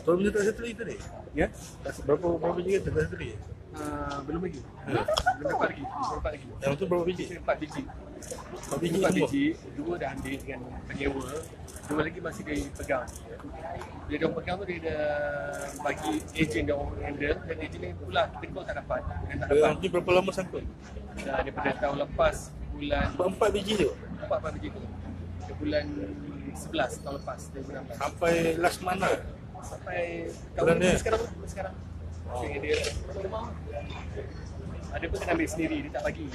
Tuan punya tak satu lagi tadi? Ya? Berapa biji kereta tak satu lagi? Belum lagi. Belum dapat lagi. Yang tu berapa biji? 4 biji. 4 biji 4 semua? biji, 2 dah ambil dengan penyewa, 2 lagi masih dipegang. Dia orang pegang tu dia dah bagi ejen dia orang handle dan ejen ni pula kita call tak dapat. Dan tak dapat. Yang ni berapa lama sangkut? Daripada tahun lepas bulan 4 biji tu? 4 biji tu. Ke bulan 11 tahun lepas 2016. Sampai last mana? Sampai Bulan tahun ni? sekarang. Dia ada pun kena ambil sendiri, dia tak bagi.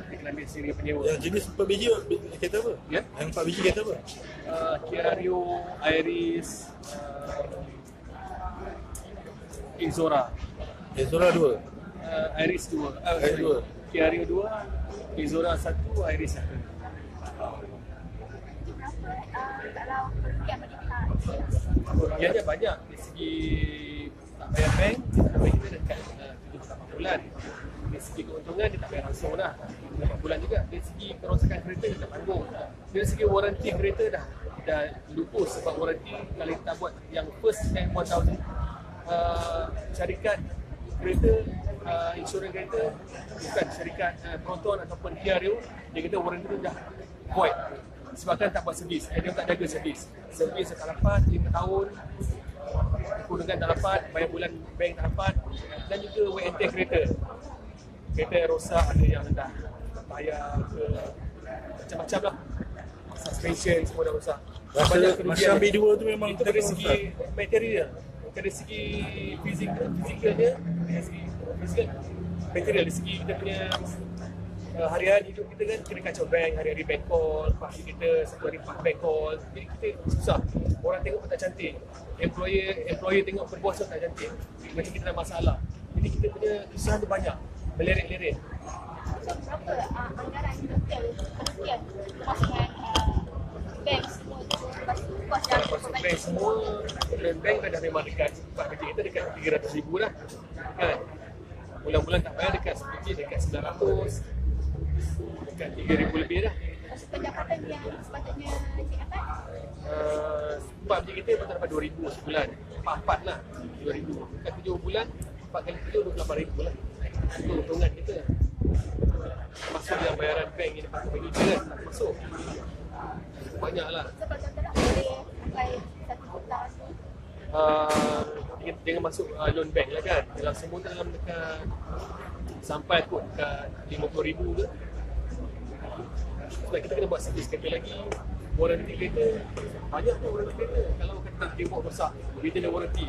Dia kena ambil sendiri penyewa. Yang jenis 4 biji kereta apa? Ya? Yang 4 biji kereta apa? Kia Rio, Iris, Exora. Exora 2. Iris 2. Iris 2. Kia Rio 2, Exora 1, Iris 1. Kalau kerugian bagi pihak Kerugiannya banyak dari segi tak bayar bank, tak bayar kita dekat 7-8 bulan. Dari segi keuntungan dia tak bayar langsung dah 4 bulan juga. Dari segi kerosakan kereta dia tak tanggung. Dari segi waranti kereta dah lupus sebab waranti kalau kita buat yang first M1000 syarikat kereta insurans kereta bukan syarikat Proton ataupun Kia Rio, dia kata waranti tu dah void sebabkan tak buat servis, dia tak jaga servis tak dapat 5 tahun, keuntungan tak dapat, bayar bulan bank tak dapat, dan juga WNT kereta rosak, ada yang dah bayar ke macam-macam lah, suspension semua dah rosak. Masa ambil 2 tu memang itu dari segi material, dari segi fizikalnya, dari segi fizikal material, dari segi kita punya hari-hari hidup kita kan kena kacau bank, hari-hari bank call, pasti kita satu hari 4 bank call, jadi kita susah, orang tengok pun tak cantik, employer tengok pun bos pun tak cantik, macam kita ada masalah, jadi kita punya kesusahan tu banyak, melirik-lirik. So berapa anggaran total kerugian pemasukan bank semua tu lepas tu kos dah Masuk bank semua, dan bank dah memang dekat, sebab kerja kita dekat 300,000 dah kan, bulan-bulan tak bayar dekat dekat 900, dekat 3,000 lebih dah. pendapatan yang sepatutnya Cik dapat Sebab kerja kita betul dapat 2,000 sebulan, 4 lah 2,000, dekat 7 bulan 4 kali 7, 28,000 lah, itu untungan kita masuk dalam bayaran bank yang dapat bagi kita kan, tak masuk banyak lah. sebab contohnya boleh pakai 1 juta tu Dengan masuk loan bank lah kan, dalam semua dalam dekat sampai kot dekat 50,000 ke, sebab kita kena buat servis kereta lagi, waranti kereta banyak tu, waranti kereta kalau kita nak gearbox rosak kita ada waranti,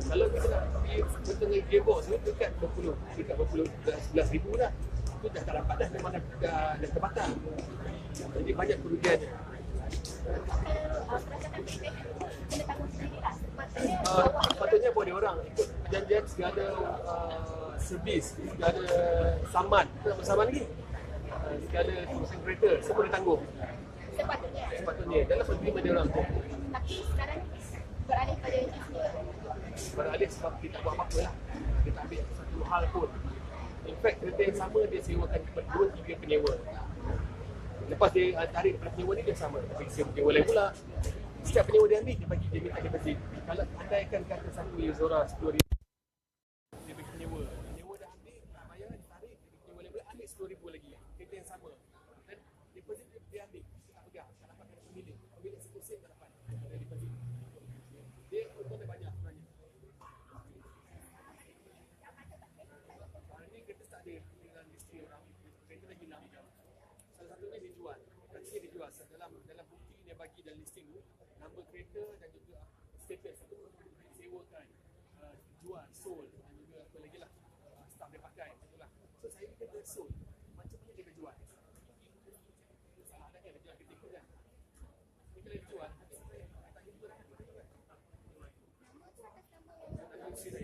kalau kita nak betul gearbox tu dekat 11,000 dah, tu dah tak dapat dah, memang dah terbatal, jadi banyak kerugiannya. kerosakan kereta kena tanggung sendiri lah Patutnya boleh orang ikut perjanjian segala servis, segala saman, kita nak saman lagi, segala kerusakan kereta semua dia tanggung sepatutnya dalam agreement dia orang tu. tapi sekarang beralih pada engineer Beralih sebab kita tak buat apa-apa lah, kita tak ambil satu hal pun. In fact kereta yang sama dia sewakan kepada 2-3 penyewa, lepas dia tarik daripada penyewa ni dia sama, dia bagi sewa penyewa lain pula. Setiap penyewa dia ambil, dia bagi, dia minta deposit. Kalau andaikan kata satu Exora 10,000, dia bagi penyewa dah ambil, tak bayar, dia tarik, dia bagi penyewa lain pula, ambil 10,000 lagi, kereta yang sama, dan deposit dia ambil, dia tak pegang, tak dapat kena pemilik, ambil eksekusi tak dapat, ada deposit. Dia untung dia banyak sebenarnya. Hari ni kereta tak ada dengan listing orang, kereta lagi hilang jam. Salah satunya dia jual, katanya dia jual, dalam bukti dia bagi dalam listing tu, nombor kereta dan juga status itu sewakan, jual, sold dan juga apa lagi lah, staff dia pakai, itulah. So saya kata dia sold, macam mana dia boleh jual? Salah dah kan, dia jual ketika kan, dia kalau dia jual, nanti saya tak jumpa dah, nama isteri saya. tapi macam mana dia jual sedangkan ada nama isteri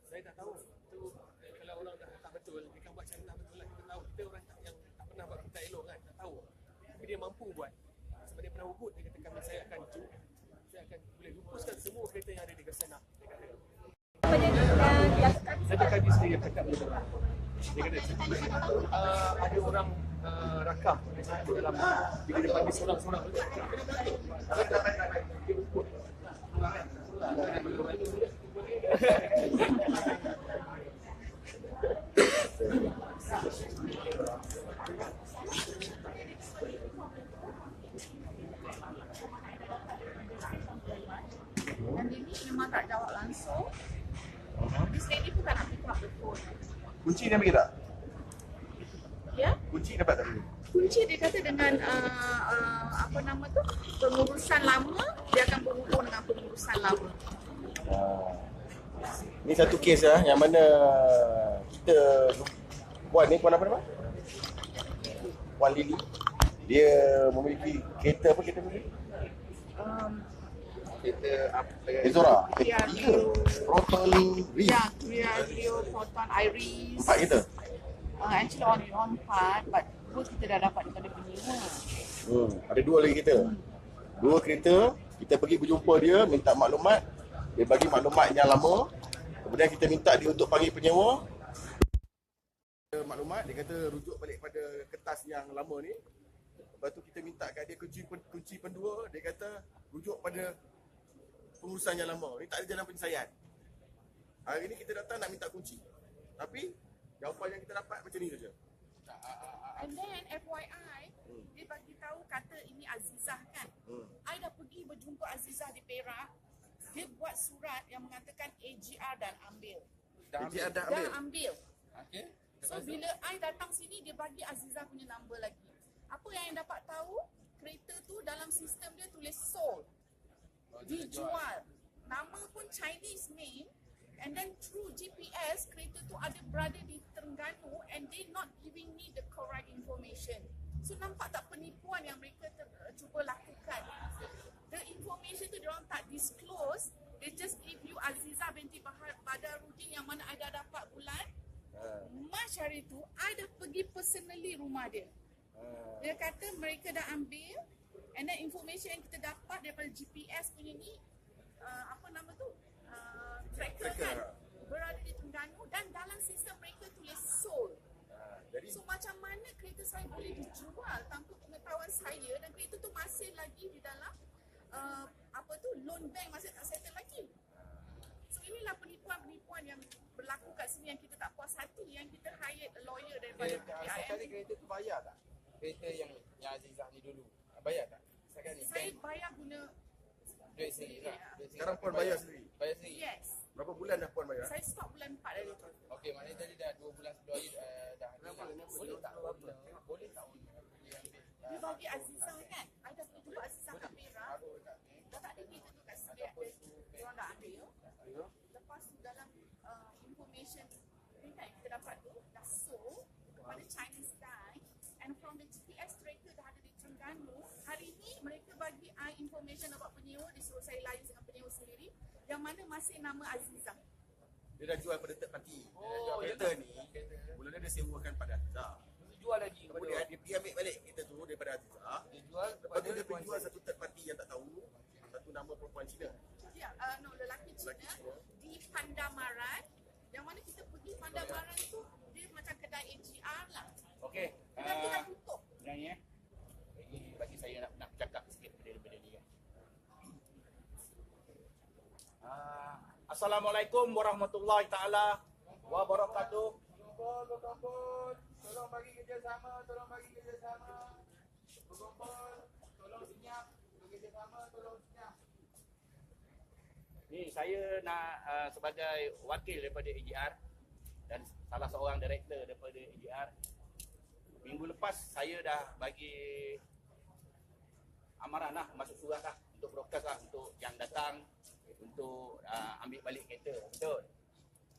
Saya tak tahu, tu kalau orang dah tak betul, dia kan buat cara tak betul lah, kita tahu, kita orang yang tak pernah buat kita elok kan, tak tahu. Tapi dia mampu buat, sebab dia pernah wujud, dia kata kami, saya akan boleh lupuskan semua kereta yang ada di Gasana, dia kata. apa dia dilakukan Saya tak kaji sendiri, cakap benda tu. Dia kata, ada orang rakam di dalam bila dia panggil seorang-seorang. Dan dia ni memang tak jawab langsung. This lady pun tak nak pick up the phone. Kunci dia bagi tak? Ya? Kunci dapat tak? Kunci dia kata dengan apa nama tu, pengurusan lama, dia akan berhubung dengan pengurusan lama. Ni satu kes yang mana kita Puan ni, Puan apa nama? Puan Lily. Dia memiliki kereta apa kereta ni? Kita Ezora. Ya, Tiga. Proton Reef. Ya, Rio, Proton, Iris. 4 kereta. Actually on 4, but both kita dah dapat daripada penyewa. Ada 2 lagi kereta. 2 kereta, kita pergi berjumpa dia, minta maklumat. Dia bagi maklumat yang lama. Kemudian kita minta dia untuk panggil penyewa. Maklumat, dia kata rujuk balik pada kertas yang lama ni. Lepas tu kita minta kat dia kunci pendua, dia kata rujuk pada pengurusan yang lama. Ni tak ada jalan penyelesaian. Hari ni kita datang nak minta kunci. Tapi jawapan yang kita dapat macam ni saja. And then FYI, dia bagi tahu kata ini Azizah kan. I dah pergi berjumpa Azizah di Perak. Dia buat surat yang mengatakan AGR dan ambil. Dia ada Dah ambil. ambil. okey. So bila I datang sini, dia bagi Azizah punya number lagi. Apa yang I dapat tahu, kereta tu dalam sistem dia tulis sold. Dijual. Nama pun Chinese name. And then through GPS, kereta tu ada berada di Terengganu and they not giving me the correct information. So nampak tak penipuan yang mereka cuba lakukan. The information tu diorang tak disclose. They just give you Azizah binti Badarudin yang mana I dah dapat bulan Mac hari tu. I dah pergi personally rumah dia. Dia kata mereka dah ambil. And then information yang kita dapat daripada GPS punya ni, apa nama tu? Tracker kan, berada di Terengganu dan dalam sistem mereka tulis sold. So macam mana kereta saya boleh dijual tanpa pengetahuan saya dan kereta tu masih lagi di dalam apa tu, loan bank masih tak settle lagi. So inilah penipuan-penipuan yang berlaku kat sini yang kita tak puas hati, yang kita hire a lawyer daripada Sekali PIM. kereta tu bayar tak? Kereta yang Azizah ni dulu bayar tak? Sekali Saya bayar guna duit sendiri lah. Duit sendiri. Sekarang Puan bayar sendiri. Bayar sendiri? yes. Berapa bulan dah Puan bayar? Saya stop bulan 4 dari tu. Okey, maknanya tadi dah 2 bulan sebelum hari dah ada. Boleh tak? Boleh tak? Dia bagi Azizah kan. I dah pergi jumpa Azizah kat Perak. Dah tak ada kereta tu kat sini. Dia orang dah ambil. Lepas tu dalam information ni kan kita dapat tu dah sold kepada Chinese guy. And from the GPS tracker dah ada di Terengganu. Hari ni mereka bagi I information about penyewa. Disuruh saya liaise dengan penyewa sendiri. Yang mana masih nama Azizah. Dia dah jual pada third party. Kereta ni mula-mula dia sewakan pada Azizah. Jual lagi Kemudian dia pergi ambil balik kereta tu daripada Azizah. dia jual Lepas tu dia pergi jual satu third party yang tak tahu. Satu nama perempuan Cina. Ya, no, lelaki Cina di Pandamaran. Yang mana kita pergi Pandamaran tu dia macam kedai AGR lah. Okey. Kedai tu dah tutup. Sebenarnya ini bagi saya nak cakap sikit benda-benda ni kan. Assalamualaikum warahmatullahi taala wabarakatuh. Berkumpul, tolong bagi kerjasama, tolong berkumpul, tolong senyap, kerjasama, tolong senyap. Ni saya nak sebagai wakil daripada AGR dan salah seorang director daripada AGR. Minggu lepas saya dah bagi amaran lah, masuk surat lah untuk broadcast lah untuk yang datang untuk ambil balik kereta. Betul.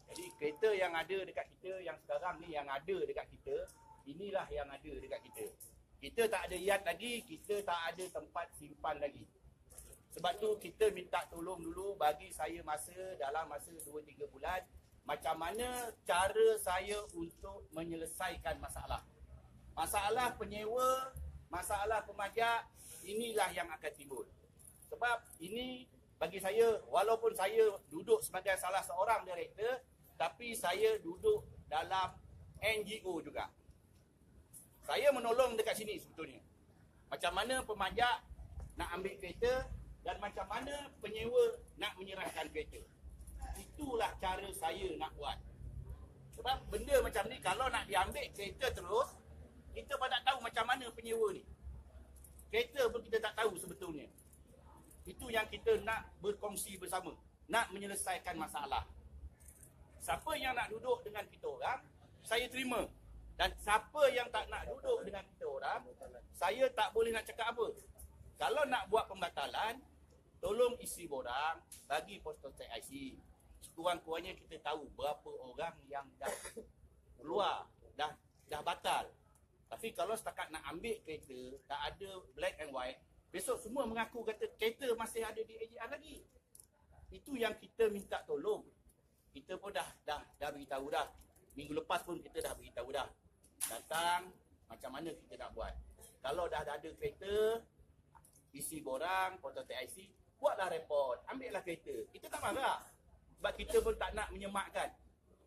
Jadi kereta yang ada dekat kita, yang sekarang ni yang ada dekat kita, inilah yang ada dekat kita. Kita tak ada yard lagi, kita tak ada tempat simpan lagi. Sebab tu kita minta tolong dulu bagi saya dalam masa 2-3 bulan macam mana cara saya untuk menyelesaikan masalah. Masalah penyewa, masalah pemajak, inilah yang akan timbul. Sebab ini bagi saya, walaupun saya duduk sebagai salah seorang director, tapi saya duduk dalam NGO juga. Saya menolong dekat sini sebetulnya. Macam mana pemajak nak ambil kereta dan macam mana penyewa nak menyerahkan kereta. Itulah cara saya nak buat. Sebab benda macam ni kalau nak diambil kereta terus, kita pun tak tahu macam mana penyewa ni. Kereta pun kita tak tahu sebetulnya. Itu yang kita nak berkongsi bersama. Nak menyelesaikan masalah. Siapa yang nak duduk dengan kita orang, saya terima. Dan siapa yang tak nak duduk dengan kita orang, saya tak boleh nak cakap apa. Kalau nak buat pembatalan, tolong isi borang, bagi postal tag IC. Kurang-kurangnya kita tahu berapa orang yang dah keluar, dah batal. Tapi kalau setakat nak ambil kereta, tak ada black and white, besok semua mengaku kata kereta masih ada di AJR lagi. Itu yang kita minta tolong. Kita pun dah beritahu dah. Minggu lepas pun kita dah beritahu dah. Datang, macam mana kita nak buat. Kalau dah ada kereta, isi borang, foto TIC, buatlah report, ambillah kereta. Kita tak marah. Sebab kita pun tak nak menyemakkan.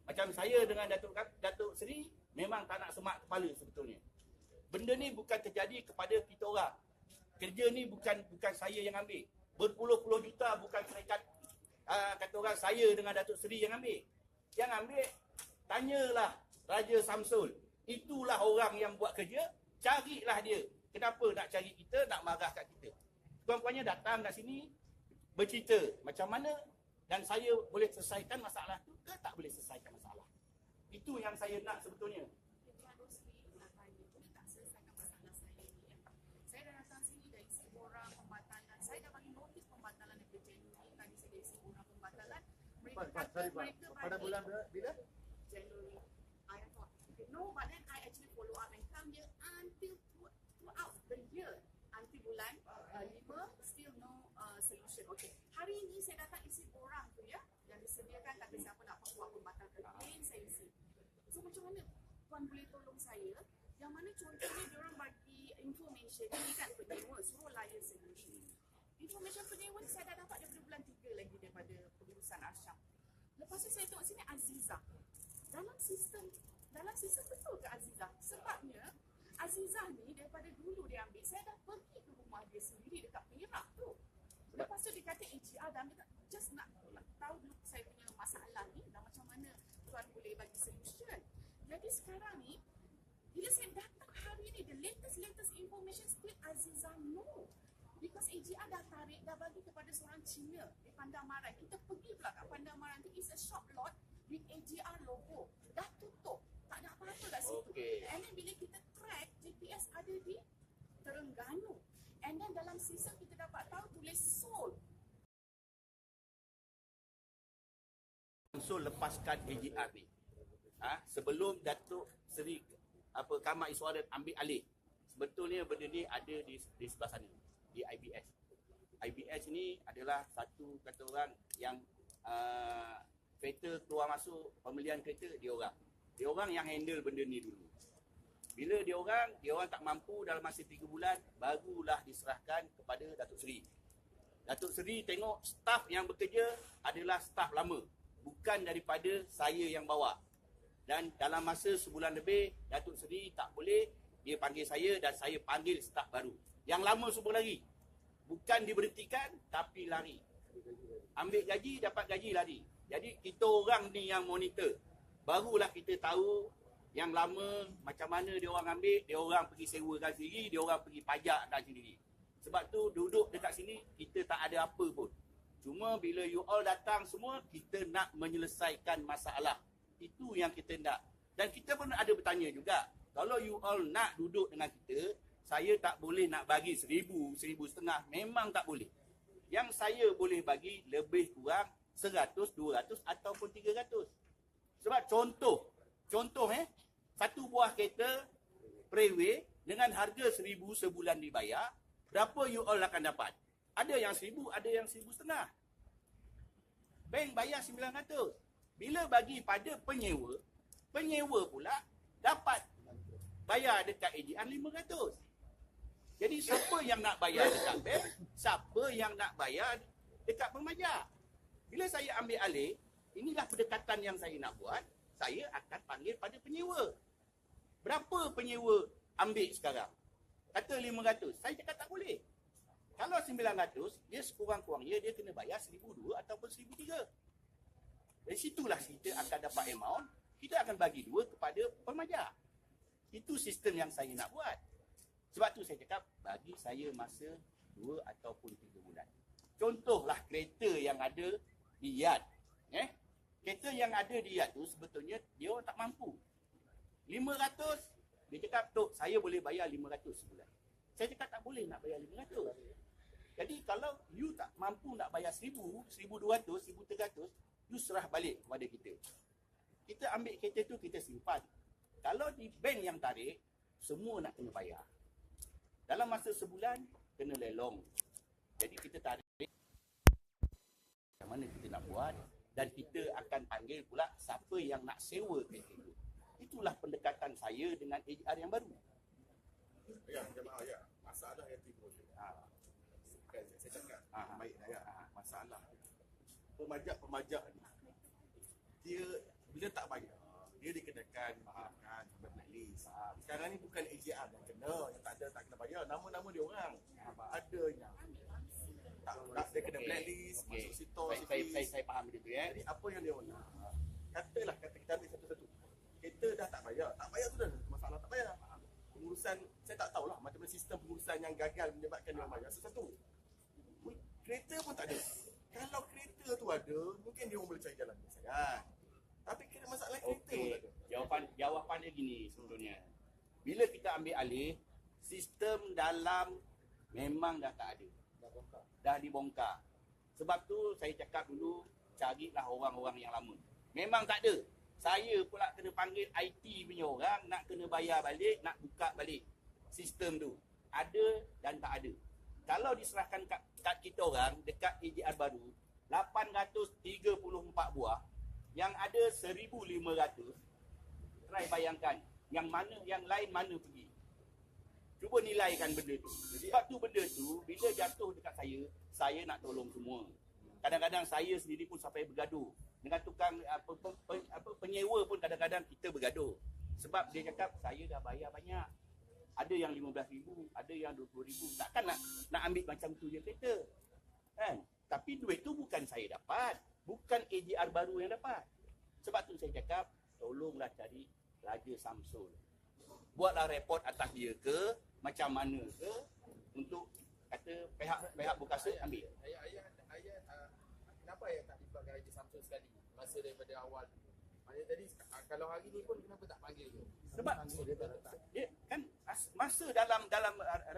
Macam saya dengan Datuk Seri, memang tak nak semak kepala sebetulnya. Benda ni bukan terjadi kepada kita orang. Kerja ni bukan saya yang ambil. Berpuluh-puluh juta bukan syarikat, kata orang, saya dengan Datuk Seri yang ambil. Yang ambil, tanyalah Raja Samsul. Itulah orang yang buat kerja, carilah dia. Kenapa nak cari kita, nak marah kat kita. Tuan-tuannya datang kat sini, bercerita macam mana dan saya boleh selesaikan masalah tu ke tak boleh selesaikan masalah. Itu yang saya nak sebetulnya. Saya dah datang sini dah isi borang pembatalan. Saya dah bagi notis pembatalan daripada Januari. Tadi saya dah isi borang pembatalan. Mereka kata mereka Pada bulan bila? January. I thought, no, but then I actually follow up and come here until throughout the year. Until bulan 5, still no solution. Okay. Hari ini saya datang isi borang tu ya. Yang disediakan kata siapa nak buat pembatalan again, saya isi. So macam mana tuan boleh tolong saya? Yang mana contohnya diorang bagi information ni kan penyewa, suruh liar solution. Information penyewa ni saya dah dapat daripada bulan 3 lagi daripada pengurusan Asyam. Lepas tu saya tengok sini Aziza. Dalam sistem betul ke Aziza? Sebabnya Aziza ni daripada dulu dia ambil, saya dah pergi ke rumah dia sendiri dekat Perak tu. Lepas tu dia kata AGR dah ambil, just nak tahu dulu saya punya masalah ni dan macam mana tuan boleh bagi solution. Jadi sekarang ni, bila saya datang hari ni, the latest information still Aziza no. Because AGR dah tarik, dah bagi kepada seorang Cina di Pandang Marai. Kita pergi pula kat Pandang Marai tu, is a shop lot with AGR logo. Dah tutup. Tak ada apa-apa kat situ. Okay. And then bila kita track, GPS ada di Terengganu. And then dalam sistem kita dapat tahu tulis sold. Samsul lepaskan AGR ni. Sebelum Datuk Seri Kamal Iswaran ambil alih. Sebetulnya benda ni ada di sebelah sana, di IBS. IBS ni adalah satu kata orang yang kereta keluar masuk pembelian kereta dia orang. Dia orang yang handle benda ni dulu. Bila dia orang tak mampu dalam masa 3 bulan, barulah diserahkan kepada Datuk Seri. Datuk Seri tengok staf yang bekerja adalah staf lama, bukan daripada saya yang bawa. Dan dalam masa sebulan lebih, Datuk Seri tak boleh, dia panggil saya dan saya panggil staf baru. Yang lama semua lari. Bukan diberhentikan, tapi lari. Ambil gaji, dapat gaji, lari. Jadi kita orang ni yang monitor. Barulah kita tahu yang lama macam mana dia orang ambil, dia orang pergi sewakan sendiri, dia orang pergi pajakkan sendiri. Sebab tu duduk dekat sini, kita tak ada apa pun. Cuma bila you all datang semua, kita nak menyelesaikan masalah. Itu yang kita nak. Dan kita pun ada bertanya juga. Kalau you all nak duduk dengan kita, saya tak boleh nak bagi 1,000, 1,500. Memang tak boleh. Yang saya boleh bagi lebih kurang 100, 200 ataupun 300. Sebab contoh satu buah kereta Preowei dengan harga 1,000 sebulan dibayar, berapa you all akan dapat? Ada yang 1,000, ada yang 1,500. Bank bayar 900. Bila bagi pada penyewa pula dapat bayar dekat AGR 500. Jadi siapa yang nak bayar dekat bank, siapa yang nak bayar dekat pemajak. Bila saya ambil alih, inilah pendekatan yang saya nak buat. Saya akan panggil pada penyewa. Berapa penyewa ambil sekarang. Kata 500, saya cakap tak boleh. Kalau 900, dia sekurang-kurangnya dia kena bayar 1,200 ataupun 1,300. Dari situlah kita akan dapat amount, kita akan bagi 2 kepada pemajak. Itu sistem yang saya nak buat. Sebab tu saya cakap, bagi saya masa 2 ataupun 3 bulan. Contohlah kereta yang ada di yard. Kereta yang ada di yard tu sebetulnya dia orang tak mampu. 500, dia cakap, Tok, saya boleh bayar 500 sebulan. Saya cakap tak boleh nak bayar 500. Jadi kalau you tak mampu nak bayar 1,000, 1,200, 1,300, you serah balik kepada kita. Kita ambil kereta tu, kita simpan. Kalau di bank yang tarik, semua nak kena bayar. Dalam masa sebulan, kena lelong. Jadi kita tarik yang mana kita nak buat dan kita akan panggil pula siapa yang nak sewa kereta itu. Itulah pendekatan saya dengan AGR yang baru. Ya, jemaah ya. Masalah yang timbul. Kan saya cakap baik dah ya. Masalah pemajak ni. Dia bila tak bayar, dia dikenakan blacklist. Sekarang ni bukan AGR yang kena, yang tak kena bayar. Nama-nama dia orang. Ada yang tak dia kena blacklist, masuk situ. Saya faham benda tu Jadi apa yang dia orang nak? Kata kita ambil satu-satu. Kereta dah tak bayar tu dah masalah tak bayar. Pengurusan, saya tak tahulah macam mana sistem pengurusan yang gagal menyebabkan dia orang bayar. Satu, kereta pun tak ada. Kalau kereta tu ada, mungkin dia orang boleh cari jalan kan. Tapi kena masalah kereta pun tak ada. Jawapan dia gini sebetulnya. Bila kita ambil alih, sistem dalam memang dah tak ada. Dah dibongkar. Sebab tu saya cakap dulu, carilah orang-orang yang lama. Memang tak ada. Saya pula kena panggil IT punya orang, nak kena bayar balik, nak buka balik sistem tu. Ada dan tak ada. Kalau diserahkan kad kita orang dekat AGR baru, 834 buah, yang ada 1,500, try bayangkan, yang lain mana pergi. Cuba nilaikan benda tu. Sebab tu benda tu, bila jatuh dekat saya nak tolong semua. Kadang-kadang saya sendiri pun sampai bergaduh. Dengan tukang penyewa pun kadang-kadang kita bergaduh. Sebab dia cakap, saya dah bayar banyak. Ada yang 15,000, ada yang 20,000. Takkan nak ambil macam tu je kereta. Kan? Tapi duit tu bukan saya dapat. Bukan AGR baru yang dapat. Sebab tu saya cakap, tolonglah cari Raja Samsul. Buatlah report atas dia ke, macam mana ke, untuk kata pihak berkasut ambil. Ayah kenapa ayah tak libatkan Raja Samsul sekali masa daripada awal? Ayah tadi kalau hari ni pun kenapa tak panggil dia? Sebab dia kan masa dalam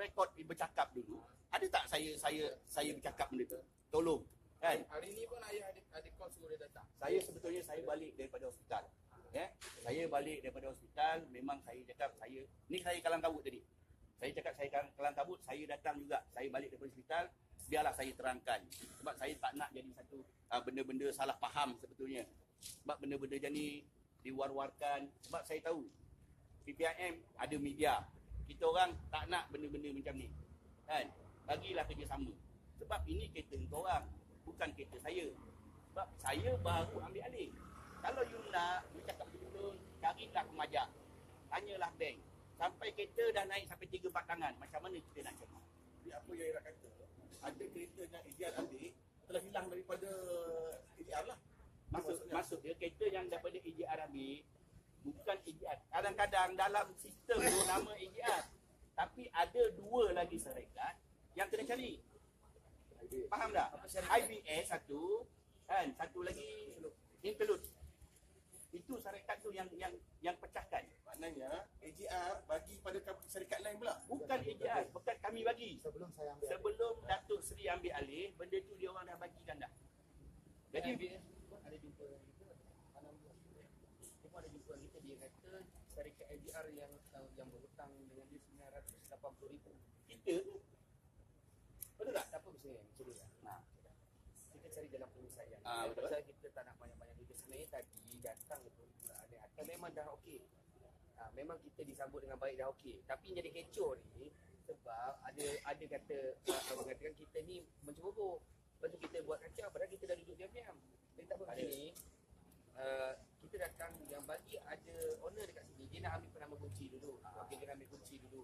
rekod bercakap dulu, ada tak saya bercakap benda tu? Tolong. Kan? Hari ni pun ayah ada call suruh dia datang. Saya balik daripada hospital. Saya balik daripada hospital, memang saya cakap ni saya kalang kabut tadi. Saya cakap saya kalang kabut, saya datang juga. Saya balik daripada hospital, biarlah saya terangkan. Sebab saya tak nak jadi satu benda-benda salah faham sebetulnya. Sebab benda-benda macam ni diwar-warkan. Sebab saya tahu PPIM ada media. Kita orang tak nak benda-benda macam ni. Kan? Bagilah kerjasama. Sebab ini kereta untuk orang, bukan kereta saya. Sebab saya baru ambil alih. Kalau you nak, you cakap betul-betul, carilah pemajak. Tanyalah bank. Sampai kereta dah naik sampai 3-4 tangan. Macam mana kita nak cari? Jadi apa yang Ira kata, ada kereta yang AGR ambil, telah hilang daripada AGR lah. Maksud dia kereta yang daripada AGR ambil, bukan AGR. Kadang-kadang dalam sistem tu nama AGR. Tapi ada 2 lagi syarikat yang kena cari. Faham tak? IBS satu, kan? Satu lagi Interlude. Itu syarikat tu yang pecahkan. Maknanya AGR bagi pada syarikat lain pula. Bukan AGR, bukan kami bagi. Sebelum Datuk Seri ambil alih, benda tu dia orang dah bagikan dah. Jadi Ada jumpa kita. Dia pun ada jumpa kita, dia kata syarikat AGR yang berhutang dengan dia 980,000. kita tu betul tak? Apa maksudnya? Macam ni lah. Kita cari jalan penyelesaian. Betul. Pasal kita tak nak banyak-banyak duit. Sebenarnya tadi datang itu akan memang dah okey. Memang kita disambut dengan baik dah okey. Tapi jadi kecoh ni sebab ada kata orang katakan kita ni mencemooh. Lepas tu kita buat kacau padahal kita dah duduk diam-diam. Dia tak apa ni. Kita datang yang bagi ada owner dekat sini, dia nak ambil penama kunci dulu. Okey, dia nak ambil kunci dulu.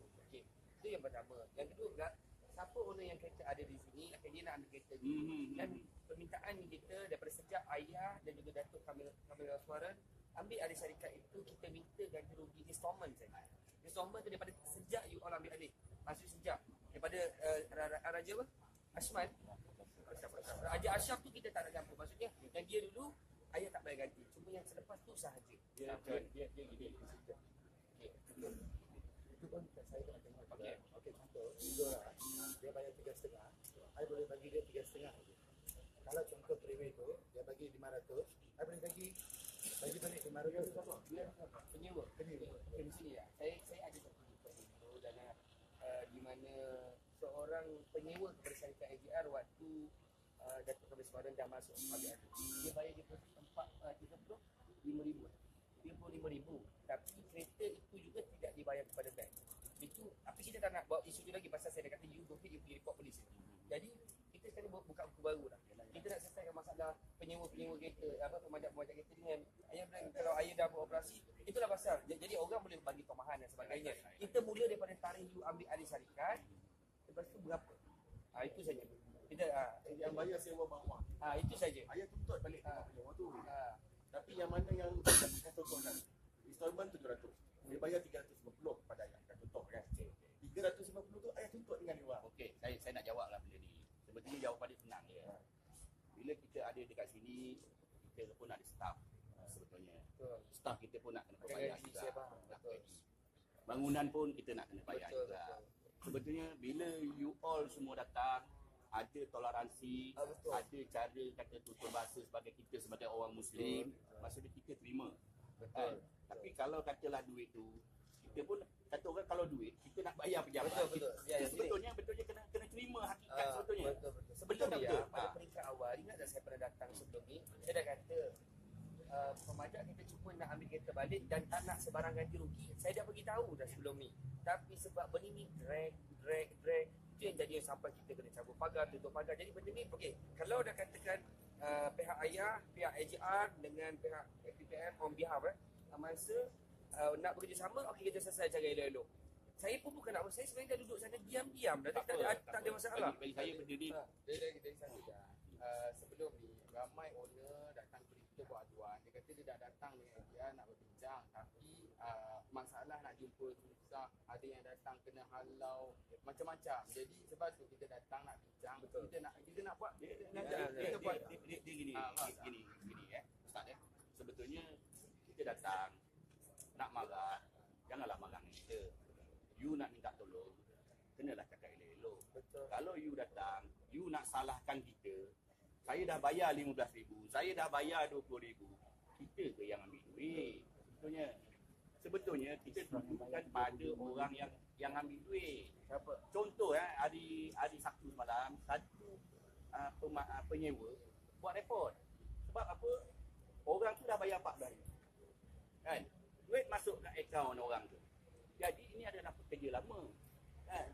Itu yang pertama. Yang kedua pula, siapa owner yang kereta ada di sini, dia nak ambil kereta ni. Dan permintaan kita daripada sejak ayah dan juga Datuk Kamil Oswaran ambil alih syarikat itu, kita minta ganti rugi installment saja. Installment tu daripada sejak you all ambil alih. Maksud sejak daripada Raja apa? Ashman. Raja Ashraf tu kita tak nak campur. Maksudnya yang dia dulu ayah tak bayar ganti. Cuma yang selepas tu sahaja. Dia gini. Okey. Itu pun saya kena tengok. Okey. Okey, contoh, tiga orang, dia bayar 3,5, saya boleh bagi dia 3,5 saja. Kalau contoh premium tu, dia bagi 500, saya boleh bagi balik 500. Penyewa. Okey, di sini ya. Saya ada satu itu dan di mana seorang penyewa kepada syarikat AJR waktu Datuk Kamil Oswaran dah masuk ambil alih. Dia bayar deposit 35,000. 35,000. Tapi kereta itu juga tidak dibayar kepada bank. Itu apa kita tak nak bawa isu tu lagi pasal saya dah kata you go ahead, you pergi report polis. Jadi kita sekarang buka buku baru dah. Kita nak selesaikan masalah penyewa kereta, pemajak kereta dengan ayah bilang kalau ayah dah beroperasi, itulah pasal. Jadi orang boleh bagi tomahan dan sebagainya. Kita mula daripada tarikh you ambil alih syarikat, lepas tu berapa? Itu saja. Kita Yang bayar sewa bawah. itu saja. Ayah tuntut balik rumah tu. Tapi yang mana yang saya contohkan, installment 700. Dia bayar 350 kepada ayah. Dah contoh kan. 350 tu ayah tuntut dengan dia. Okey, saya nak jawab lah benda ni. Sebetulnya jawapan dia senang je. Bila kita ada dekat sini, kita pun ada staff sebetulnya. Staff kita pun nak kena bayar Gaji, juga. saya faham. Nak gaji. Bangunan pun kita nak kena bayar juga. Sebetulnya bila you all semua datang, ada toleransi, ada cara kata tutur bahasa sebagai kita sebagai orang Muslim, maksudnya kita terima. Kan? Tapi kalau katalah duit tu, kita pun kata orang kalau duit kita nak bayar pejabat. Betul. Ya, Sebetulnya kena terima hakikat sebetulnya. Sebelum Betul dia tak betul? pada peringkat awal, ingat tak saya pernah datang sebelum ni, saya dah kata pemajak kita cuma nak ambil kereta balik dan tak nak sebarang ganti rugi. Saya dah beritahu dah sebelum ni. Tapi sebab benda ni drag, itu yang jadi sampai kita kena cabut pagar, tutup pagar. Jadi benda ni, okey, kalau dah katakan pihak ayah, pihak AJR dengan pihak FPPM on behalf masa nak bekerjasama, okey kita selesai cara elok-elok. Saya pun bukan nak, saya sebenarnya dah duduk sana diam-diam dah, tak ada masalah. Bagi saya benda ni Dari satu dah. Sebelum ni ramai owner datang kepada kita buat aduan. Dia kata dia dah datang dengan dia nak berbincang, tapi masalah nak jumpa susah. Ada yang datang kena halau macam-macam. Jadi sebab tu kita datang nak bincang. Kita nak buat dia buat dia gini Ustaz sebetulnya kita datang nak marah, janganlah marah dengan kita. You nak minta tolong, kenalah cakap elok-elok. Kalau you datang, you nak salahkan kita, saya dah bayar 15,000, saya dah bayar 20,000, kita ke yang ambil duit? Sebetulnya kita tunjukkan pada orang yang ambil duit. Contoh hari Sabtu malam, satu penyewa buat report. Sebab apa? Orang tu dah bayar 14,000. Kan? Duit masuk ke akaun orang tu. Jadi ini adalah pekerja lama. Kan?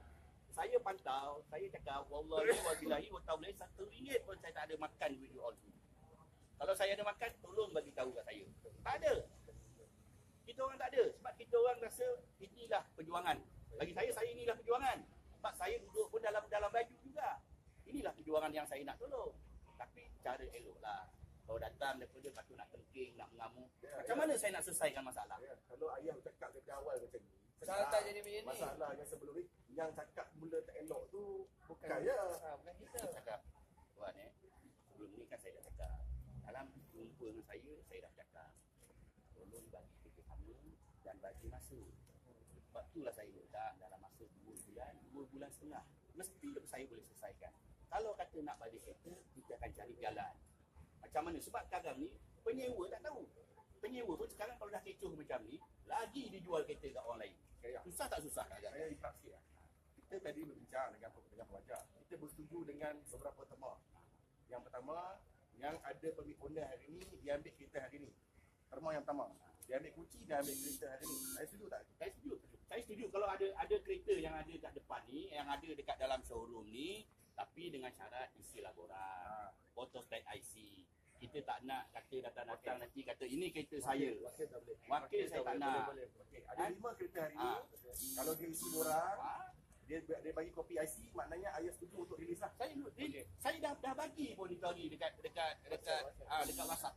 Saya pantau, saya cakap wallahi wabillahi wa ta'ala RM1 pun saya tak ada makan duit you all tu. Kalau saya ada makan, tolong bagi tahu kat saya. Tak ada. Kita orang tak ada. Sebab kita orang rasa inilah perjuangan. Bagi saya inilah perjuangan. Sebab saya duduk pun dalam baju juga. Inilah perjuangan yang saya nak tolong. Tapi cara eloklah. Kalau datang daripada patut nak tengking, nak mengamuk. Macam mana saya nak selesaikan masalah? Kalau ayah cakap dari awal macam ni, Kalau tak jadi macam ni, masalah yang sebelum ni, yang cakap mula tak elok tu bukan bukan kita. Saya cakap, Tuan sebelum ni kan saya dah cakap. Dalam jumpa dengan saya dah cakap. Tolong bagi kerjasama dan bagi masa. Sebab itulah saya minta dalam masa 2 bulan setengah. Mesti saya boleh selesaikan. Kalau kata nak balik kereta, kita akan cari jalan. Macam mana? Sebab sekarang ni, penyewa tak tahu. Penyewa pun sekarang kalau dah kecoh macam ni, lagi dijual kereta kat orang lain. Susah tak susah? Saya ikhlas sikit. Kita tadi berbincang dengan pemajak. Kita bersetuju dengan beberapa tema. Yang pertama, yang ada permit owner hari ni, dia ambil kereta hari ni. Terma yang pertama. Dia ambil kunci, dia ambil kereta hari ni. Saya setuju tak? Saya setuju kalau ada kereta yang ada kat depan ni, yang ada dekat dalam showroom ni, tapi dengan syarat isi laporan, photostat IC. Kita tak nak kata datang-datang nanti kata ini kereta saya. Wakil tak boleh. Wakil saya tak nak. Okey, ada 5 kereta hari ni. Kalau dia isi borang, dia dia bagi kopi IC, maknanya ayah setuju untuk rilis lah. Saya dah bagi pun itu hari dekat WhatsApp.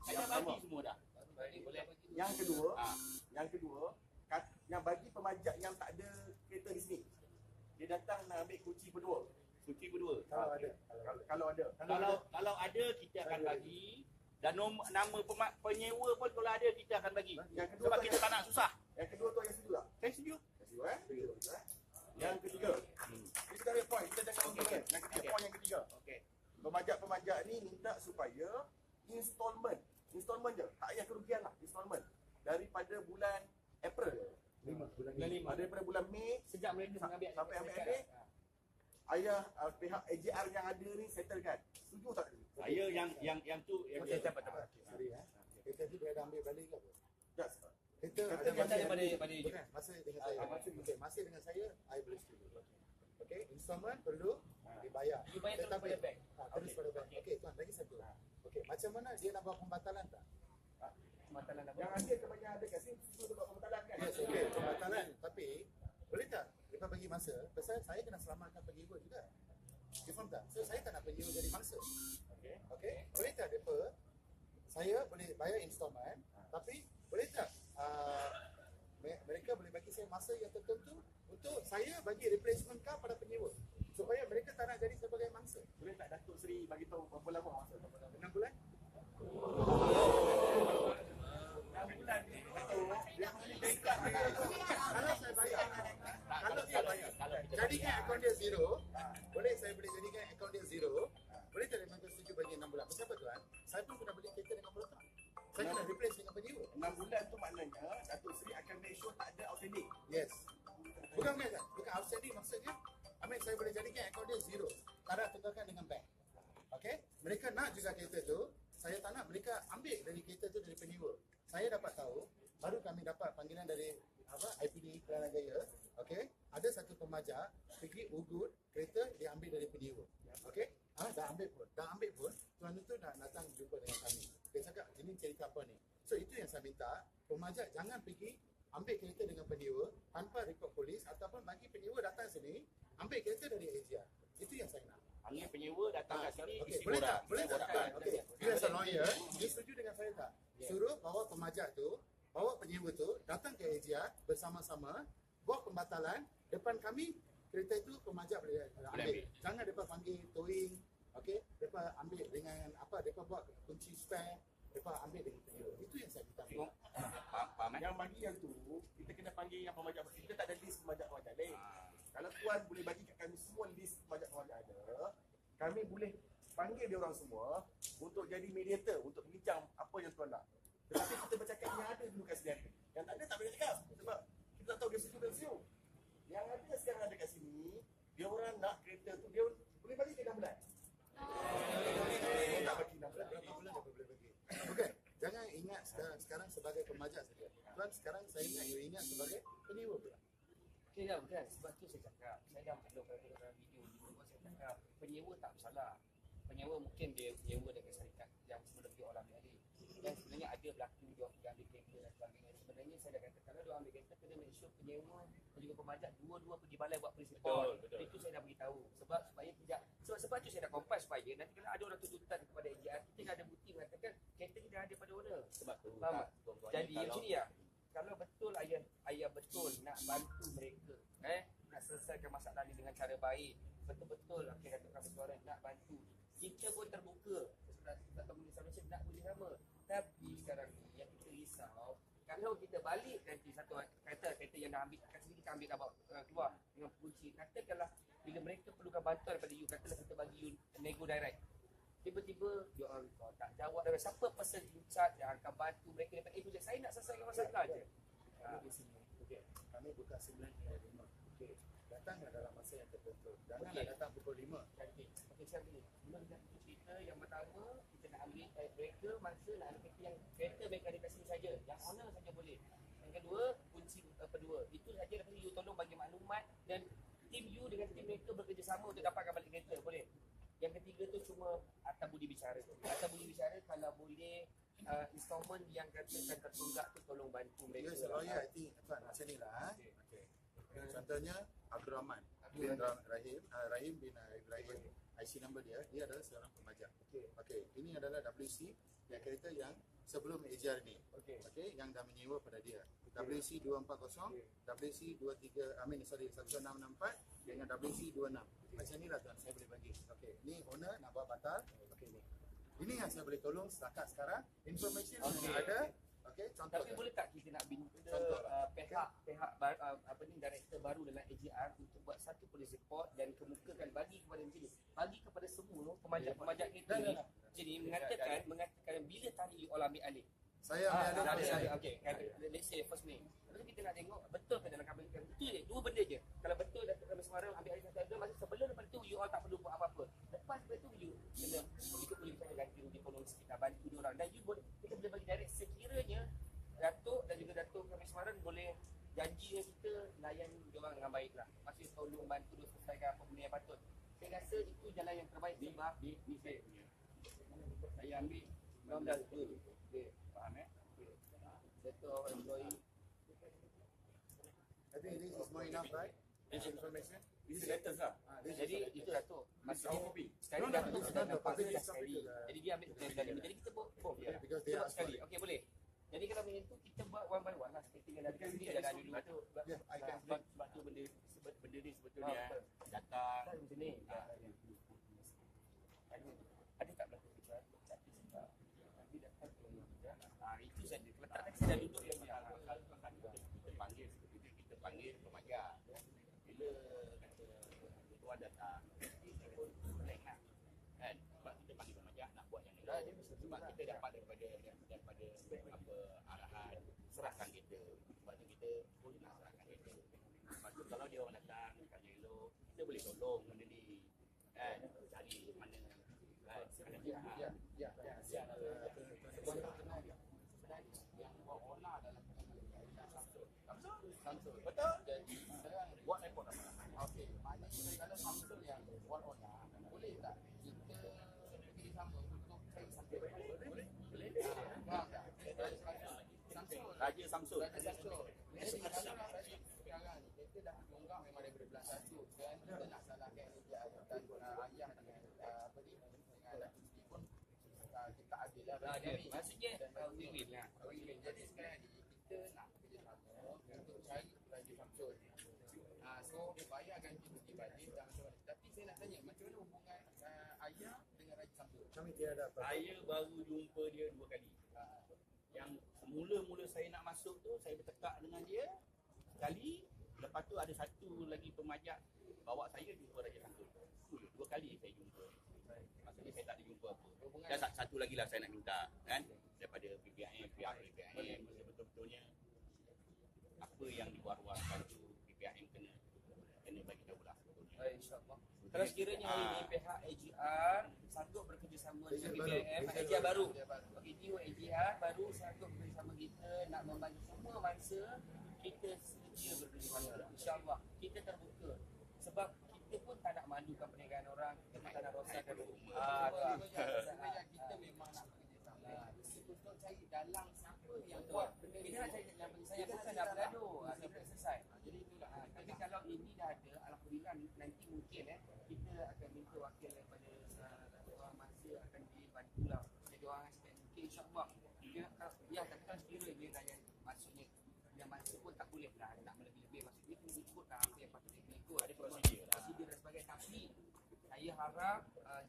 Saya dah bagi semua dah. Yang kedua, Ah. yang bagi pemajak yang tak ada kereta di sini. Dia datang nak ambil kunci berdua. Kunci kedua. Kalau ada. Kalau ada. Kalau ada kita akan bagi, dan nama penyewa pun kalau ada kita akan bagi. Yang kedua Sebab tu kita tak nak susah. Yang kedua tu yang setuju tak? Saya setuju. Setuju Yang ketiga. Kita ada point, kita jangan lupakan. Yang ketiga, Okey. point yang ketiga. Okey. Pemajak-pemajak ni minta supaya installment je, tak payah kerugian lah, installment daripada bulan April, Bulan daripada bulan Mei Sejak mereka mengambil sampai ambil habis, ayah pihak AJR yang ada ni settlekan. Setuju tak? Saya yang tu Okey, tak apa. Sorry Kereta tu dia ada ambil balik ke apa? Tak. Kereta Kereta ada yang masih daripada bukan, masih dengan saya. Okey, masih dengan saya, I boleh setuju. Okey, installment perlu dibayar. Dibayar terus Tetapi- pada bank. Terus pada bank. Okey, tuan lagi satu. Okey, macam mana dia nak buat pembatalan tak? Pembatalan apa? Yang ada kebanyakan ada kat sini suruh buat pembatalan kan? Yes, okey, pembatalan. Tapi boleh tak mereka bagi masa? Pasal saya kena selamatkan penyewa juga. You faham tak? So saya tak nak penyewa jadi mangsa. Okey, boleh tak mereka saya boleh bayar installment, tapi boleh tak mereka boleh bagi saya masa yang tertentu untuk saya bagi replacement car pada penyewa supaya mereka tak nak jadi sebagai mangsa. Boleh tak Datuk Seri bagi tahu berapa lama masa? 6 bulan? 6 bulan ni. Kalau saya bayar, kalau saya bayar, jadikan akaun dia zero, boleh saya boleh jadikan akaun dia zero, boleh tak memang setuju bagi 6 bulan? Kenapa tuan? Saya pun kena beli kereta dengan pelotak. Saya kena replace dengan penyewa. 6 bulan tu maknanya Datuk Seri akan make sure tak ada outstanding. Yes. Bukan outstanding maksudnya, saya boleh jadikan akaun dia zero. Tak ada tukarkan dengan bank. Okey? Mereka nak juga kereta tu, saya tak nak mereka ambil dari kereta tu dari penyewa. Saya dapat tahu, baru kami dapat panggilan dari IPD Kelana Jaya. Okey? Ada satu pemajak pergi ugut kereta dia ambil dari penyewa. Okey? Dah ambil pun, tuan itu dah datang jumpa dengan kami. Dia cakap, ini cerita apa ni? So itu yang saya minta, pemajak jangan pergi ambil kereta dengan penyewa tanpa rekod polis ataupun bagi penyewa datang sini ambil kereta dari AJR. Itu yang saya nak. Panggil penyewa datang kat sini Okey, isi boleh tak? borang. Boleh tak? Okey. Dia as a lawyer, dia setuju dengan saya tak? Suruh bawa pemajak tu, bawa penyewa tu datang ke AJR bersama-sama, buat pembatalan depan kami, kereta itu pemajak boleh ambil. Jangan depa panggil towing, okey? Depa ambil dengan depa buat kunci spare, depa ambil dengan penyewa. Itu yang saya minta. Faham Yang bagi yang tu, kita kena panggil yang pemajak. Kita tak ada list pemajak-pemajak lain. Kalau tuan boleh bagi kat kami semua list pemajak-pemajak ada, kami boleh panggil dia orang semua untuk jadi mediator, untuk bincang apa yang tuan nak. Tetapi kita bercakap yang ada dulu kat sini. Yang tak ada tak boleh cakap. Sebab kita tak tahu dia setuju dan setuju. Yang ada sekarang ada kat sini, dia orang nak kereta tu, dia boleh bagi ke 6 bulan. Dia tak bagi 6 bulan. Berapa bulan dia boleh bagi? Bukan. Jangan ingat sekarang sebagai pemajak saja. Tuan sekarang saya ingat you ingat sebagai penyewa pula. Okey dah, bukan. Sebab tu saya cakap, saya dah maklum dalam video dulu saya cakap, penyewa tak bersalah. Penyewa mungkin dia sewa dengan syarikat yang sebelum dia orang ambil alih. Dan sebenarnya ada berlaku dia orang pergi ambil kereta dan sebagainya. Sebenarnya saya dah kata, kalau dia ambil kereta, kena make sure penyewa dan juga pemajak dua-dua pergi balai buat polis report. Itu saya dah beritahu. Supaya tidak, sebab tu saya dah kompas supaya nanti kalau ada orang tuntutan kepada AJR, kita dah ada bukti mengatakan kereta kita dah ada pada owner. Sebab tu Faham tak? tuan-tuan Jadi ni macam ni ya. Kalau betul ayah betul nak bantu mereka, nak selesaikan masalah ni dengan cara baik, betul-betul kata kami suara nak bantu. Kita pun terbuka. Tak tahu Malaysia nak boleh sama. Tapi sekarang ni yang kita risau, kalau kita balik nanti satu kata kereta yang dah ambil kat sini kita ambil keluar dengan kunci. Katakanlah bila mereka perlukan bantuan daripada you, katalah kita bagi you nego direct. Tiba-tiba dia orang tak jawab dari siapa person in charge yang akan bantu mereka daripada A to Z. Saya nak selesaikan masalah je. Kami di sini. Okey. Kami buka 9 hingga 5. Okey. Datanglah dalam masa yang tertentu. Janganlah datang pukul 5. Okey, saya begini. Mula kita cerita yang pertama, kita nak ambil mereka masa nak ambil kereta mereka ada kat sini saja. Yang owner saja boleh. Yang kedua, kunci kedua. Itu saja lepas you tolong bagi maklumat dan tim you dengan tim mereka bekerjasama untuk dapatkan balik kereta. Boleh? Yang ketiga tu cuma atas budi bicara. Atas budi bicara kalau boleh installment yang katakan tertunggak tu tolong bantu mereka. Dia lawyer, I think, tuan, macam ni lah. Contohnya, Abdul Rahman. bin Rahim, Rahim bin Ibrahim. IC number dia adalah seorang pemajak. Okey, ini adalah WC yang kereta yang sebelum AJR ni. Okey, yang dah menyewa pada dia. WC 240, WC 1664 dengan WC 26. Macam ni lah tuan, saya boleh bagi. Okey, ni owner nak buat batal. Okey ni. Ini yang saya boleh tolong setakat sekarang. Information yang ada. Okey, contoh. Tapi boleh tak kita nak minta Contohlah. apa ni director baru dalam AJR untuk buat satu police report dan kemukakan bagi kepada macam ni. Bagi kepada semua pemajak-pemajak kita ni. Jadi mengatakan bila tadi you all ambil alih. Saya ambil alih saya. Okey, let's say first May. Lalu kita nak tengok betul ke dalam kabel betul je, dua benda je. Kalau betul Datuk Khamis Semarang ambil alih satu masa sebelum daripada tu you all tak perlu buat apa-apa. Lepas daripada tu you kena ikut boleh kita ganti rugi tolong kita bantu dia orang dan you boleh kita boleh bagi direct sekiranya Datuk dan juga Datuk Khamis Semarang boleh janji dengan kita layan dia orang dengan baiklah. Maksudnya tolong bantu dia selesaikan apa benda yang patut. Saya rasa itu jalan yang terbaik sebab Ni saya punya. Saya ambil 16 tu. Okey, faham Datuk employee I think this is more enough, right? This information. This is latest lah. jadi itu Datuk. Our copy. Sekali No, Datuk it's sudah not the nampak public, dah it's sekali. public. Jadi dia ambil sekali. Jadi kita both. Okay, because they Kita buat asked sekali. for it. Okey boleh. Jadi kalau macam tu kita buat one by one lah. Seperti yang dah kita jalan dulu. Yeah, I can Sebab tu benda ni sebetulnya datang Macam ni. Ada tak berlaku kita? Tapi sebab nanti datang itu saja. Letak saya dah duduk yang kita panggil seperti itu, kita panggil pemajak. Bila kata tuan datang, kita pun relax lah. Kan? Sebab kita panggil pemajak nak buat yang ni. Sebab kita dapat daripada apa arahan serahkan kita. Sebab tu kita pun nak serahkan kita. Lepas tu kalau dia orang datang kali elok, kita boleh tolong benda ni. Kan? Cari mana kan? Kadang-kadang yang buat olah dalam Samsul. Betul? Buat report apa? okey. Maknanya kalau Samsul yang buat olah, boleh tak kita pergi sama untuk cari Samsul? Boleh. Faham tak? Samsul. Raja Samsul. Jadi kalau sekarang ni kita dah longgak memang daripada bulan 1 dan kita nak salahkan dia dan ayah dengan apa ni dengan Datuk Sri pun kita adil lah. Maksudnya win-win lah. Jadi sekarang ni kita nak kerjasama untuk cari Raja Samsul. So dia bayar ganti rugi balik dan macam mana. Tapi saya nak tanya macam mana hubungan ayah dengan Raja Samsul? Kami tiada apa. Saya baru jumpa dia 2 kali. Yang mula-mula saya nak masuk tu, saya bertekak dengan dia sekali. Lepas tu ada satu lagi pemajak bawa saya jumpa Raja Samsul. Tu 2 kali saya jumpa. Maksudnya saya tak ada jumpa apa. Dan satu lagi lah saya nak minta kan daripada PPIM, pihak PPIM betul-betulnya apa yang diluar-luarkan tu PPIM kena bagi tahu lah sebetulnya. InsyaAllah. Kalau sekiranya hari ini pihak AJR sanggup bekerjasama dengan PPIM, AJR baru. Okey, new AJR baru sanggup bekerjasama kita nak membantu semua mangsa, kita sedia bekerjasama. InsyaAllah. Kita terbuka. Sebab kita pun tak nak malukan perniagaan orang, kita pun tak nak rosakkan rumah. Kita memang nak bekerjasama. Untuk cari dalang siapa yang buat benda kita nak cari dalang saya bukan nak bergaduh, sampai selesai. Jadi itulah. Tapi kalau ini dah ada, alhamdulillah nanti mungkin kita akan minta wakil daripada orang masa akan dibantulah. Jadi orang aspek mungkin insyaAllah. Ya, tapi kan sekiranya dah yang maksudnya yang masa pun tak boleh lah nak melebih-lebih. Maksudnya kena ikutlah apa yang patut kita ikut. Ada prosedur dan sebagainya. Tapi saya harap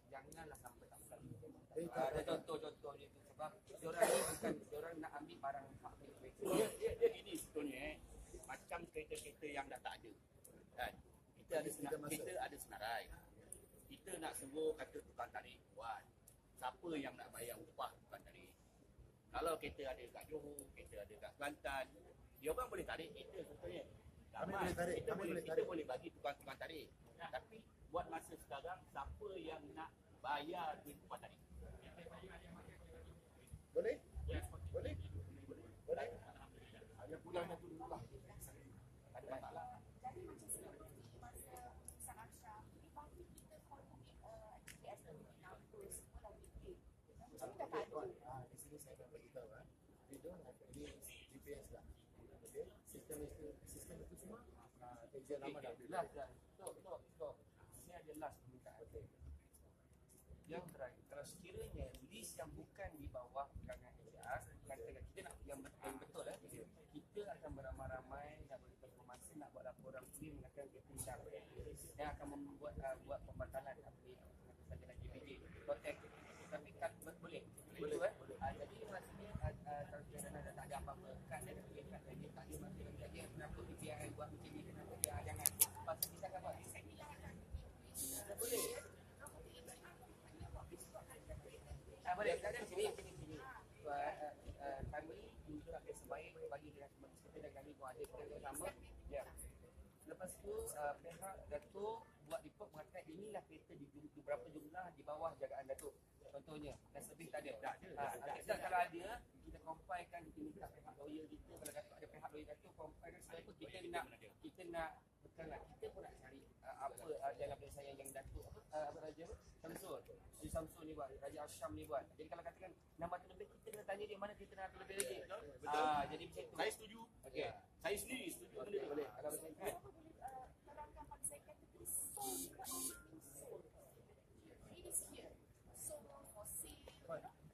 janganlah sampai tak berlaku. Ada contoh-contoh dia tu sebab diorang ni bukan diorang nak ambil barang hak milik mereka. Dia gini sebetulnya macam kereta-kereta yang dah tak ada kan kita ada senarai kita nak suruh kata tukang tarik buat siapa yang nak bayar upah tukang tarik kalau kereta ada kat Johor kereta ada kat Kelantan dia orang boleh tarik kita sebetulnya Boleh tarik, kita boleh bagi tukang tarik tapi buat masa sekarang siapa yang nak bayar duit upah tarik Boleh? Boleh? Boleh? ada bulan tu dulu lah ada masalah Jadi macam seperti masa Sang Ashraf, di pagi kita follow GPS dan number semua dah fikir. Macam ni dah tak ada. Di sini saya dapat beritahu we don't have any GPS lah. Okay? Sistem itu semua kerja lama dah. Stop. Ini ada last permintaan. Yang terakhir, kalau sekiranya list yang bukan di bawah pegangan HR, katakan kita nak yang betul kita akan beramai-ramai nak bagi informasi, nak buat laporan polis mengatakan kita tidak yang akan membuat buat pembatalan saja lagi PJ protect. Tapi kan boleh jadi maksudnya kalau kita dah tak ada apa-apa kan dia boleh kat lagi tak ada masalah lagi kenapa PPI buat macam ni kenapa dia jangan pasal kita akan buat boleh boleh kadang sini kami untuk akan sebaik bagi dengan kita dan kami pun ada kerja sama ya. Lepas tu pihak Datuk buat report mengatakan inilah kereta di beberapa jumlah di bawah jagaan Datuk. Contohnya, dan lebih tak ada. Kalau ada, kita compilekan, kita minta pihak lawyer kita, kalau Datuk ada pihak lawyer Datuk, compilekan sebab itu kita nak betul lah, kita pun nak cari apa dalam penyelesaian yang Datuk apa Raja Samsul. Si Samsul ni buat, Raja Asham ni buat. Jadi kalau katakan 600 lebih, kita kena tanya dia mana kita nak lebih lagi. Jadi macam tu. Saya setuju. Okey. Saya sendiri setuju benda tu. Boleh. Kalau macam tu. Terangkan pada saya kategori sold juga sold. It is here. Sold for sale.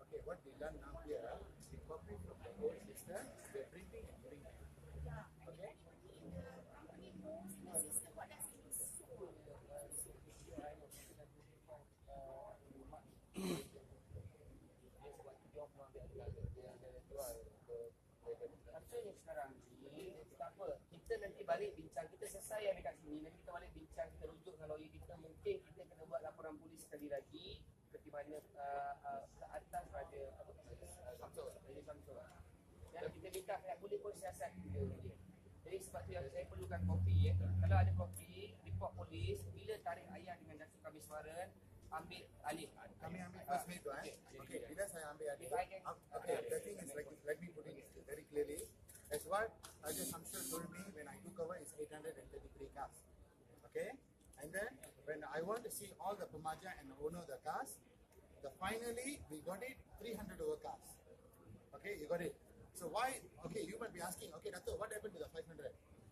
Okay, what they done now here, they copy from the old system, they're printing and bringing it. Okay? The company knows in the system what does it mean sold. Maksudnya sekarang ni tak apa, kita nanti balik bincang, kita selesai yang dekat sini, nanti kita balik bincang, kita rujuk dengan lawyer kita, mungkin kita kena buat laporan polis sekali lagi seperti mana ke atas Raja Samsul. Dan kita minta pihak polis pun siasat juga. Jadi sebab tu yang saya perlukan kopi kalau ada kopi, report polis, bila tarikh ayah dengan Datuk Kamiswaran ambil alih. Kami ambil first mate, right? Okay, bila saya ambil adik. Okay, the thing is like, let me put it very clearly. As what Raja Samsul told me when I took over is 833 cars. Okay? And then when I want to see all the Pemaja and the owner of the cars, finally we got it 300 over cars. Okay, you got it. So why, okay, you might be asking, okay, Dato', what happened to the 500?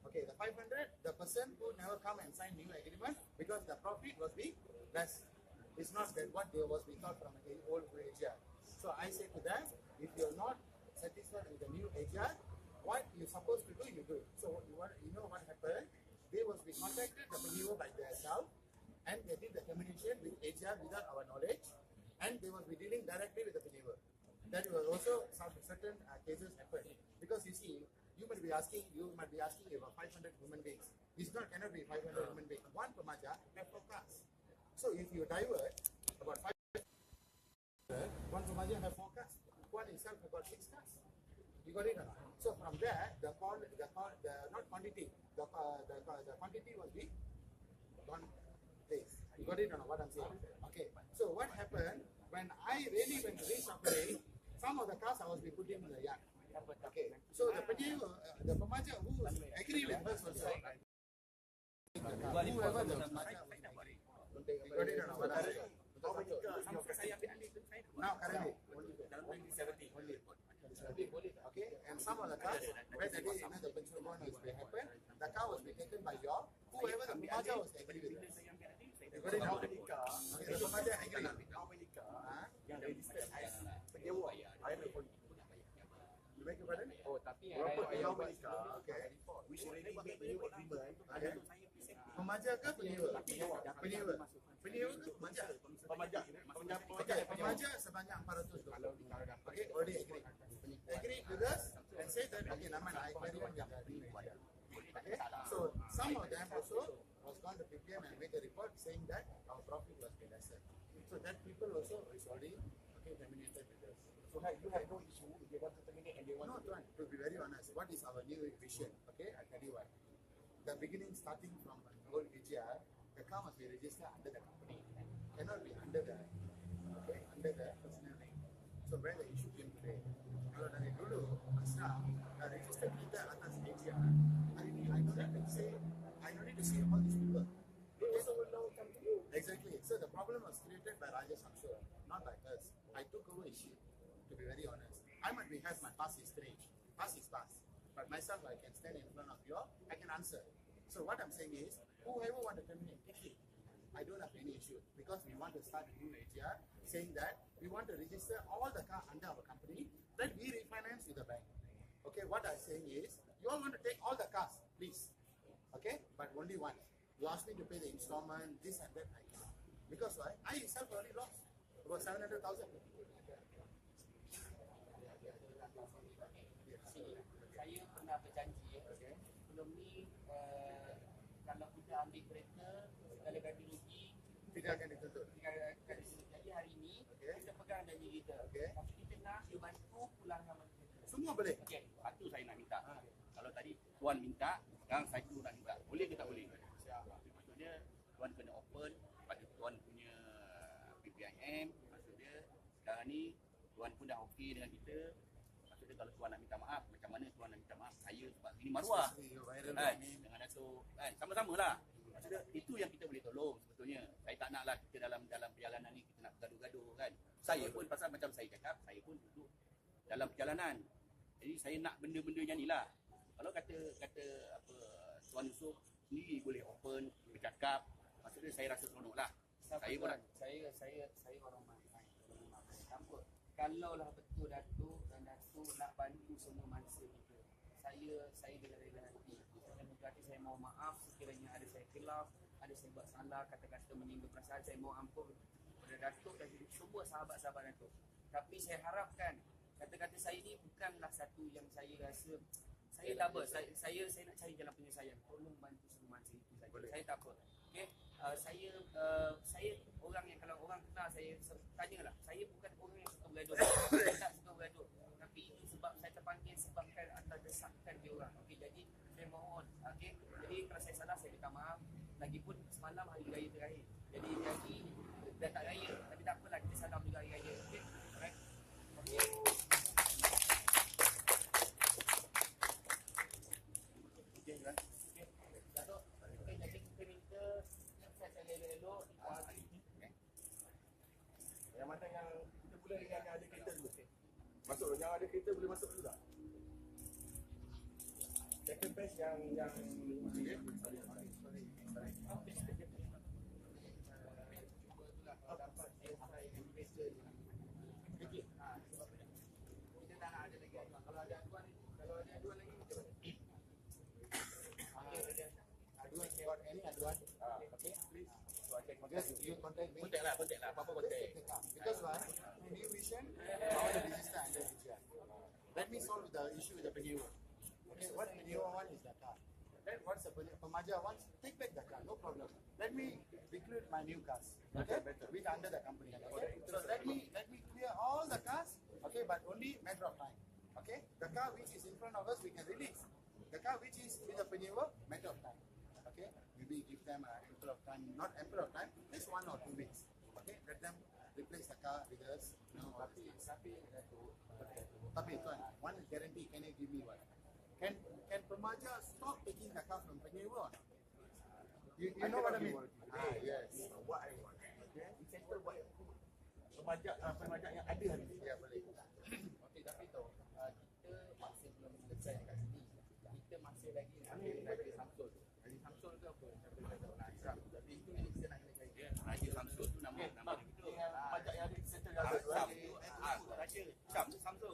Okay, the 500, the person who never come and sign new agreement because the profit was be less. It's not that what there was we thought from the old AGR. So I say to them, if you're not satisfied with the new AGR, what you're supposed to do, you do. So you know what happened? They was be contacted the PNO by themselves and they did the communication with AGR without our knowledge and they was be dealing directly with the PNO. That was also some certain cases happened. Because you see, you might be asking about 500 human beings. This cannot be 500 human beings. One Pemaja have 4 cars. So if you divert about 500, one Pemaja have 4 cars. One itself have got 6 cars. You got it or not? So from there, the not quantity, the quantity will be one place. You got it or not? What I'm saying? Okay. So what happened when I really went to reshuffling, some of the cars I was be put in the yard. Okay. So the Pemaja who agree with us also. Whoever the Pemaja was agree. You got it or not? What I'm saying? Now currently Dalam 2017. okay, and some of the cars where the day the Pencurian was be happen, the car was be taken by your whoever the Pemaja was agree with us. You got it now? Okay, the Pemaja agree. Yang register as penyewa. You make a pardon? Oh, tapi Berapa yang yang menikah? Okay. Which already made new agreement. Okay. Pemaja ke penyewa? Penyewa. Penyewa ke pemaja? Pemaja. Okay, pemaja sebanyak 400 dolar. Okay, already agree. Agree with us and say that, okay, Naman, I very much agree. Okay, so some of them also was going to PPM and make a report saying that our profit was lesser. So that people also is already terminated with us. So you have no issue if they want to terminate and they want No, Tuan, to be very honest, what is our new vision? Okay, I'll tell you why. The beginning starting from old AGR, the car must be registered under the company. Cannot be under the personal name. So where the issue came today. Kalau dari dulu, Asra, register kita atas AGR, hari ini I don't need to see all these people. They also will now come to you. Exactly. So the problem was created by Raja Samsul, not by us. I took over issue, to be very honest. I might have my past history. Past is past. But myself, I can stand in front of you, I can answer. So what I'm saying is, whoever want to terminate, take it. I don't have any issue because we want to start a new AGR saying that we want to register all the car under our company, then we refinance with the bank. Okay, what I'm saying is, you all want to take all the cars, please. Okay, but only one. You ask me to pay the installment, this and that, I cannot. Because why? I myself already lost about 700,000. Saya pernah berjanji sebelum ni kalau kita ambil kereta segala-gala rugi Tidak akan dituntut. jadi hari ni kita pegang janji kita. Okey. Tapi kita nak dia bantu pulangkan balik kereta. Semua boleh. Okey, satu saya nak minta. Kalau tadi tuan minta, sekarang saya tu nak minta. Boleh ke tak boleh? Maksudnya tuan kena open pada tuan punya PPIM. Maksudnya sekarang ni tuan pun dah okey dengan kita. Maksudnya kalau tuan nak minta maaf, macam mana tuan nak minta maaf? Saya sebab ini maruah. Kan? Dengan Dato' kan? Sama-sama lah. Maksudnya itu yang kita boleh tolong sebetulnya. Saya tak naklah kita dalam perjalanan ni kita nak gaduh-gaduh kan. Saya pun pasal macam saya cakap, saya pun duduk dalam perjalanan. Jadi saya nak benda-benda yang ni lah. Kalau kata apa Tuan Yusof sendiri boleh open, bercakap, maksudnya saya rasa seronok lah. Saya pun nak Saya orang Melayu. Tanpa kalau lah betul Datuk dan Datuk nak bantu semua mangsa kita. Saya dengan rela hati. Saya berhati saya mohon maaf sekiranya ada saya khilaf, ada saya buat salah, kata-kata menyinggung perasaan, saya mohon ampun kepada Datuk dan semua sahabat-sahabat Datuk. Tapi saya harapkan kata-kata saya ni bukanlah satu yang saya rasa saya tak apa, saya nak cari jalan penyelesaian. Tolong bantu semua mangsa itu saja. Saya tak apa. Okey. Saya orang yang kalau orang kenal saya tanyalah. Saya bukan orang yang suka bergaduh. Saya tak suka bergaduh. Tapi itu sebab saya terpanggil sebabkan anda desakkan dia orang. Okey, jadi saya mohon. Okey. Jadi kalau saya salah saya minta maaf. Lagipun semalam hari raya terakhir. Jadi dah tak raya, tapi tak apalah kita salam juga hari raya. Okey. Alright. Okey. Datuk, okey, jadi kita minta set elok-elok Yang mana yang kita mula dengan yang ada kereta dulu. Masuk yang ada kereta boleh masuk dulu tak? Second batch yang kita tak nak ada lagi. Kalau ada aduan lagi kita boleh. Aduan, got any aduan? Okay, please. Just you contact me. kontak lah, apa-apa kontak. Because why? New vision, I want to register under AGR. Let me solve the issue with the Penewa. Okay, what Penewa want is the car. Then what's the Pemaja wants? Take back the car, no problem. Let me recruit my new cars. Okay, which under the company. Okay, so let me clear all the cars. Okay, but only matter of time. Okay, the car which is in front of us we can release. The car which is with the Penewa, matter of time. Okay, maybe give them ample of time, not ample of time, just 1 or 2 weeks. Okay, let them replace the car with us. No, tapi tuan, one guarantee, can you give me one? Can Pemaja stop taking the car from Penewa or not? You know what I mean? Yes. what I want. Okay, we settle what pemajak yang ada hari ni. Ya, boleh. Okey, tapi tu kita masih belum selesai dekat sini. Kita masih lagi Raja Samsul. Raja Samsul tu apa? Tapi itu yang kita nak kena cari. Raja Samsul tu nama dia. Pemajak yang ada di settle yang Sam tu, Raja Sam tu Samsul.